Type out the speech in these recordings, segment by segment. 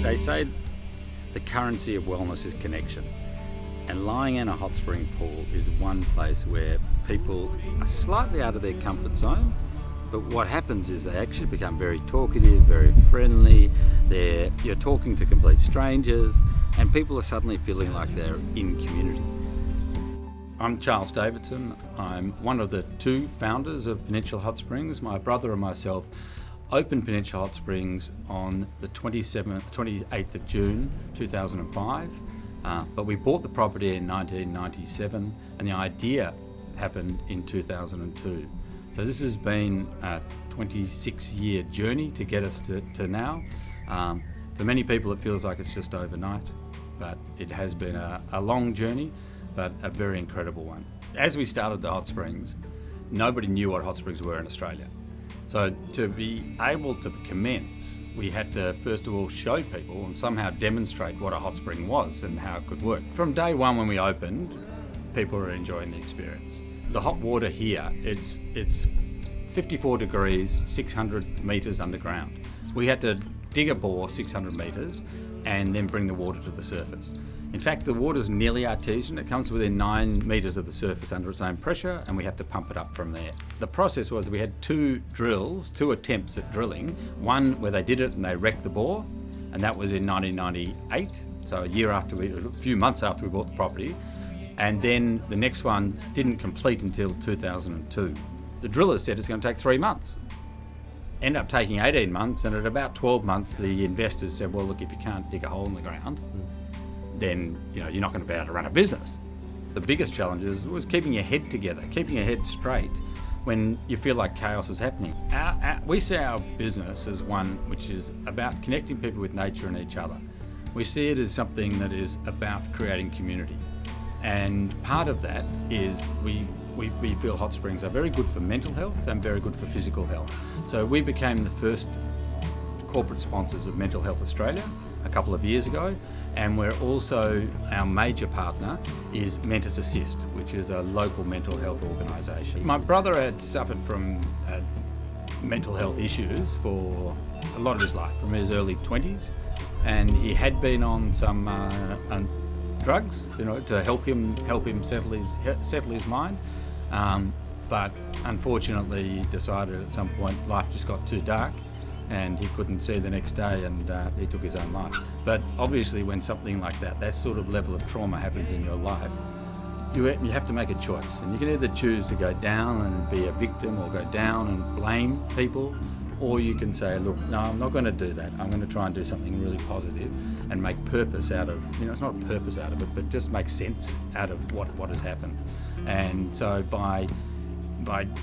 They say the currency of wellness is connection, and lying in a hot spring pool is one place where people are slightly out of their comfort zone, but what happens is they actually become very talkative, very friendly. You're talking to complete strangers, and people are suddenly feeling like they're in community. I'm Charles Davidson. I'm one of the two founders of Peninsula Hot Springs. My brother and myself opened Peninsula Hot Springs on the 28th of June 2005, but we bought the property in 1997, and the idea happened in 2002. So this has been a 26-year journey to get us to now. For many people it feels like it's just overnight, but it has been a long journey, but a very incredible one. As we started the hot springs, nobody knew what hot springs were in Australia. So to be able to commence, we had to first of all show people and somehow demonstrate what a hot spring was and how it could work. From day one when we opened, people were enjoying the experience. The hot water here, it's 54 degrees, 600 metres underground. We had to dig a bore 600 metres and then bring the water to the surface. In fact, the water's nearly artesian. It comes within 9 metres of the surface under its own pressure, and we have to pump it up from there. The process was we had two attempts at drilling. One where they did it and they wrecked the bore, and that was in 1998, so a few months after we bought the property. And then the next one didn't complete until 2002. The driller said it's going to take 3 months. Ended up taking 18 months, and at about 12 months the investors said, well look, if you can't dig a hole in the ground, then you're not going to be able to run a business. The biggest challenges was keeping your head together, keeping your head straight when you feel like chaos is happening. We see our business as one which is about connecting people with nature and each other. We see it as something that is about creating community. And part of that is we feel hot springs are very good for mental health and very good for physical health. So we became the first corporate sponsors of Mental Health Australia a couple of years ago, and we're also, our major partner is Mentis Assist, which is a local mental health organisation. My brother had suffered from mental health issues for a lot of his life, from his early 20s, and he had been on some drugs, to help him settle his mind, but unfortunately he decided at some point life just got too dark and he couldn't see the next day, and he took his own life. But obviously when something like that sort of level of trauma happens in your life, you have to make a choice, and you can either choose to go down and be a victim or go down and blame people, or you can say, look, no, I'm not going to do that. I'm going to try and do something really positive and make purpose out of, it's not purpose out of it, but just make sense out of what has happened. And so by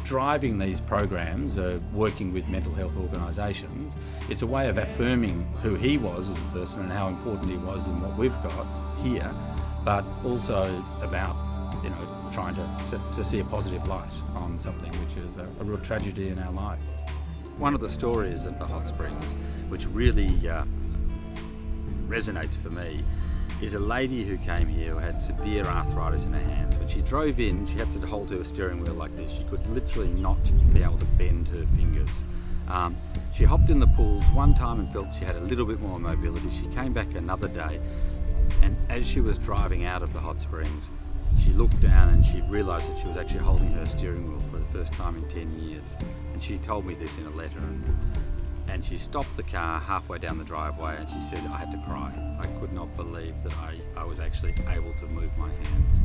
driving these programs, working with mental health organisations, it's a way of affirming who he was as a person and how important he was in what we've got here, but also about trying to see a positive light on something which is a real tragedy in our life. One of the stories at the hot springs which really resonates for me is a lady who came here who had severe arthritis in her hands. When she drove in, she had to hold her steering wheel like this. She could literally not be able to bend her fingers. She hopped in the pools one time and felt she had a little bit more mobility. She came back another day, and as she was driving out of the hot springs, she looked down and she realised that she was actually holding her steering wheel for the first time in 10 years. And she told me this in a letter. And she stopped the car halfway down the driveway and she said, I had to cry. I could not believe that I was actually able to move my hands.